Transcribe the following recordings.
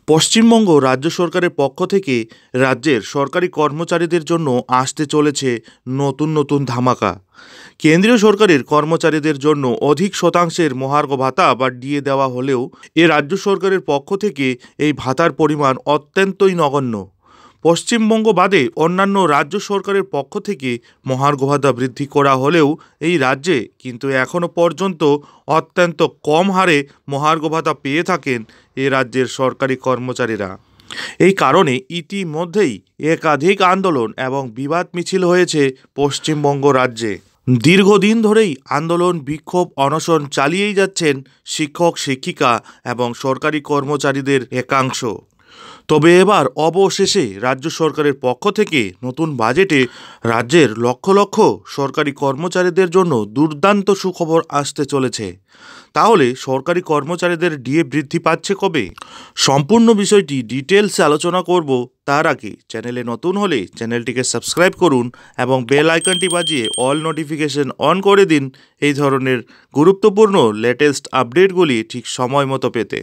পশ্চিমবঙ্গ রাজ্য সরকারের পক্ষ থেকে রাজ্যের সরকারি কর্মচারীদের জন্য আসতে চলেছে নতুন নতুন ধামাকা। কেন্দ্রীয় সরকারের কর্মচারীদের জন্য অধিক শতাংশের মহার্ঘ ভাতা বা ডিএ দেওয়া হলেও রাজ্য সরকারের পক্ষ থেকে এই ভাতার পরিমাণ অত্যন্তই নগণ্য। পশ্চিমবঙ্গ বাদে অন্যান্য রাজ্য সরকারের পক্ষ থেকে মহার্ঘ ভাতা বৃদ্ধি করা হলেও এই রাজ্যে কিন্তু এখনও পর্যন্ত অত্যন্ত কম হারে মহার্ঘ ভাতা পেয়ে থাকেন এ রাজ্যের সরকারি কর্মচারীরা। এই কারণে ইতিমধ্যেই একাধিক আন্দোলন এবং বিবাদ মিছিল হয়েছে পশ্চিমবঙ্গ রাজ্যে। দীর্ঘদিন ধরেই আন্দোলন, বিক্ষোভ, অনশন চালিয়েই যাচ্ছেন শিক্ষক, শিক্ষিকা এবং সরকারি কর্মচারীদের একাংশ। তবে এবার অবশেষে রাজ্য সরকারের পক্ষ থেকে নতুন বাজেটে রাজ্যের লক্ষ লক্ষ সরকারি কর্মচারীদের জন্য দুর্দান্ত সুখবর আসতে চলেছে। তাহলে সরকারি কর্মচারীদের ডিএ বৃদ্ধি পাচ্ছে কবে? সম্পূর্ণ বিষয়টি ডিটেলসে আলোচনা করব। তার আগে চ্যানেলে নতুন হলে চ্যানেলটিকে সাবস্ক্রাইব করুন এবং বেল আইকনটি বাজিয়ে অল নোটিফিকেশন অন করে দিন এই ধরনের গুরুত্বপূর্ণ লেটেস্ট আপডেটগুলি ঠিক সময় মতো পেতে।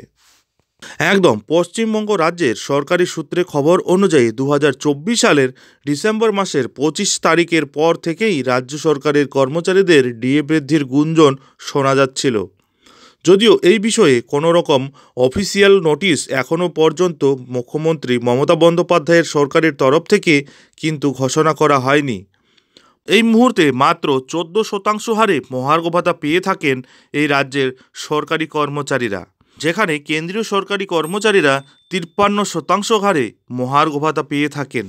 একদম পশ্চিমবঙ্গ রাজ্যের সরকারি সূত্রে খবর অনুযায়ী 2024 সালের ডিসেম্বর মাসের 25 তারিখের পর থেকেই রাজ্য সরকারের কর্মচারীদের ডিএ বৃদ্ধির গুঞ্জন শোনা যাচ্ছিল। যদিও এই বিষয়ে কোনো রকম অফিসিয়াল নোটিশ এখনও পর্যন্ত মুখ্যমন্ত্রী মমতা বন্দ্যোপাধ্যায়ের সরকারের তরফ থেকে কিন্তু ঘোষণা করা হয়নি। এই মুহূর্তে মাত্র 14% হারে মহার্ঘ ভাতা পেয়ে থাকেন এই রাজ্যের সরকারি কর্মচারীরা, যেখানে কেন্দ্রীয় সরকারি কর্মচারীরা 53% হারে মহার্ঘ ভাতা পেয়ে থাকেন।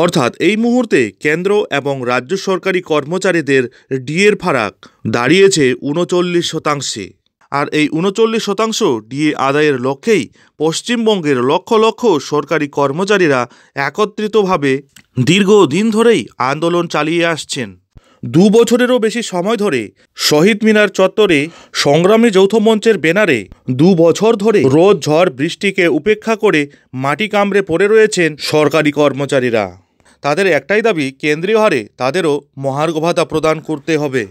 অর্থাৎ এই মুহূর্তে কেন্দ্র এবং রাজ্য সরকারি কর্মচারীদের ডিএর ফারাক দাঁড়িয়েছে 39%। আর এই 39% ডিএ আদায়ের লক্ষ্যেই পশ্চিমবঙ্গের লক্ষ লক্ষ সরকারি কর্মচারীরা একত্রিতভাবে দীর্ঘদিন ধরেই আন্দোলন চালিয়ে আসছেন। 2 বছরেরও বেশি সময় ধরে শহীদ মিনার চত্বরে সংগ্রামী যৌথ মঞ্চের ব্যানারে 2 বছর ধরে রোদ, ঝড়, বৃষ্টিকে উপেক্ষা করে মাটি কামড়ে পড়ে রয়েছেন সরকারি কর্মচারীরা। তাদের একটাই দাবি, কেন্দ্রীয় হারে তাদেরও মহার্ঘ ভাতা প্রদান করতে হবে।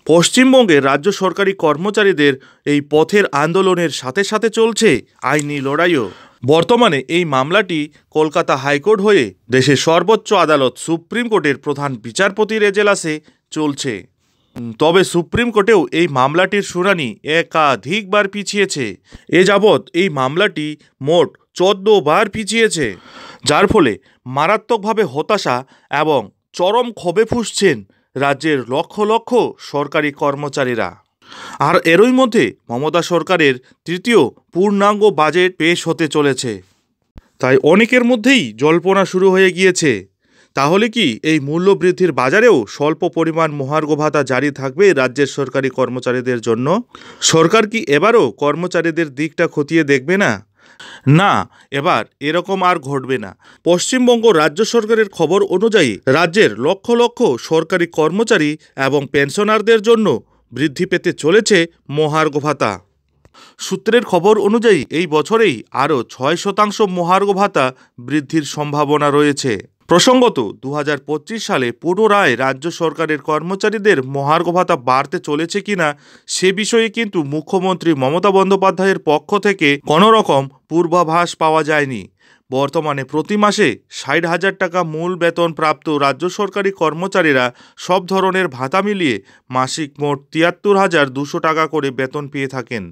পশ্চিমবঙ্গের রাজ্য সরকারি কর্মচারীদের এই পথের আন্দোলনের সাথে সাথে চলছে আইনি লড়াইও। বর্তমানে এই মামলাটি কলকাতা হাইকোর্ট হয়ে দেশের সর্বোচ্চ আদালত সুপ্রিম কোর্টের প্রধান বিচারপতির এজলাসে চলছে। তবে সুপ্রিম কোর্টেও এই মামলাটির শুনানি একাধিকবার পিছিয়েছে। এ যাবৎ এই মামলাটি মোট 14 বার পিছিয়েছে, যার ফলে মারাত্মকভাবে হতাশা এবং চরম ক্ষোভে ফুঁসছেন রাজ্যের লক্ষ লক্ষ সরকারি কর্মচারীরা। আর এরই মধ্যে মমতা সরকারের তৃতীয় পূর্ণাঙ্গ বাজেট পেশ হতে চলেছে, তাই অনেকের মধ্যেই জল্পনা শুরু হয়ে গিয়েছে। তাহলে কি এই মূল্য বৃদ্ধির বাজারেও স্বল্প পরিমাণ মহার্ঘ ভাতা জারি থাকবে রাজ্যের সরকারি কর্মচারীদের জন্য? সরকার কি এবারও কর্মচারীদের দিকটা খতিয়ে দেখবে না? না, এবার এরকম আর ঘটবে না। পশ্চিমবঙ্গ রাজ্য সরকারের খবর অনুযায়ী রাজ্যের লক্ষ লক্ষ সরকারি কর্মচারী এবং পেনশনারদের জন্য বৃদ্ধি পেতে চলেছে মহার্ঘ ভাতা। সূত্রের খবর অনুযায়ী এই বছরেই আরও 6% মহার্ঘ ভাতা বৃদ্ধির সম্ভাবনা রয়েছে। প্রসঙ্গত 2025 সালে পুনরায় রাজ্য সরকারের কর্মচারীদের মহার্ঘ ভাতা বাড়তে চলেছে কিনা সে বিষয়ে কিন্তু মুখ্যমন্ত্রী মমতা বন্দ্যোপাধ্যায়ের পক্ষ থেকে কোনো রকম পূর্বাভাস পাওয়া যায়নি। বর্তমানে প্রতি মাসে 60,000 টাকা মূল বেতন প্রাপ্ত রাজ্য সরকারি কর্মচারীরা সব ধরনের ভাতা মিলিয়ে মাসিক মোট 73,200 টাকা করে বেতন পেয়ে থাকেন।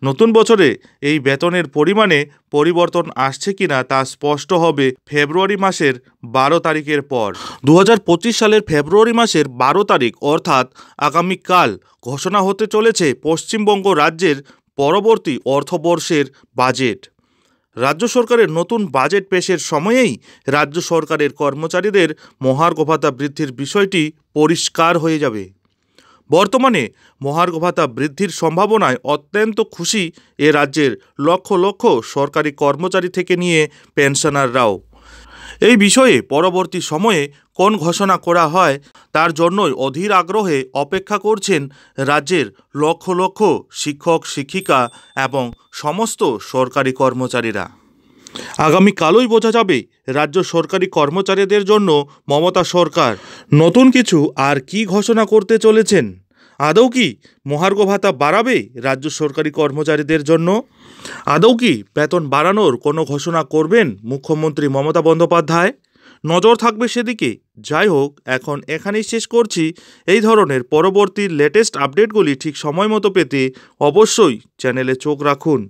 নতুন বছরে এই বেতনের পরিমাণে পরিবর্তন আসছে কিনা তা স্পষ্ট হবে ফেব্রুয়ারি মাসের 12 তারিখের পর। 2025 সালের ফেব্রুয়ারি মাসের 12 তারিখ অর্থাৎ আগামীকাল ঘোষণা হতে চলেছে পশ্চিমবঙ্গ রাজ্যের পরবর্তী অর্থবর্ষের বাজেট। রাজ্য সরকারের নতুন বাজেট পেশের সময়েই রাজ্য সরকারের কর্মচারীদের মহার্ঘ ভাতা বৃদ্ধির বিষয়টি পরিষ্কার হয়ে যাবে। বর্তমানে মহার্ঘ ভাতা বৃদ্ধির সম্ভাবনায় অত্যন্ত খুশি এ রাজ্যের লক্ষ লক্ষ সরকারি কর্মচারী থেকে নিয়ে পেনশনাররাও। এই বিষয়ে পরবর্তী সময়ে কোন ঘোষণা করা হয় তার জন্যই অধীর আগ্রহে অপেক্ষা করছেন রাজ্যের লক্ষ লক্ষ শিক্ষক, শিক্ষিকা এবং সমস্ত সরকারি কর্মচারীরা। আগামীকালই বোঝা যাবে রাজ্য সরকারি কর্মচারীদের জন্য মমতা সরকার নতুন কিছু আর কি ঘোষণা করতে চলেছেন। আদৌ কি মহার্ঘ ভাতা বাড়াবে রাজ্য সরকারি কর্মচারীদের জন্য? আদৌ কি বেতন বাড়ানোর কোনো ঘোষণা করবেন মুখ্যমন্ত্রী মমতা বন্দ্যোপাধ্যায়? নজর থাকবে সেদিকে। যাই হোক, এখন এখানেই শেষ করছি। এই ধরনের পরবর্তী লেটেস্ট আপডেটগুলি ঠিক সময় মতো পেতে অবশ্যই চ্যানেলে চোখ রাখুন।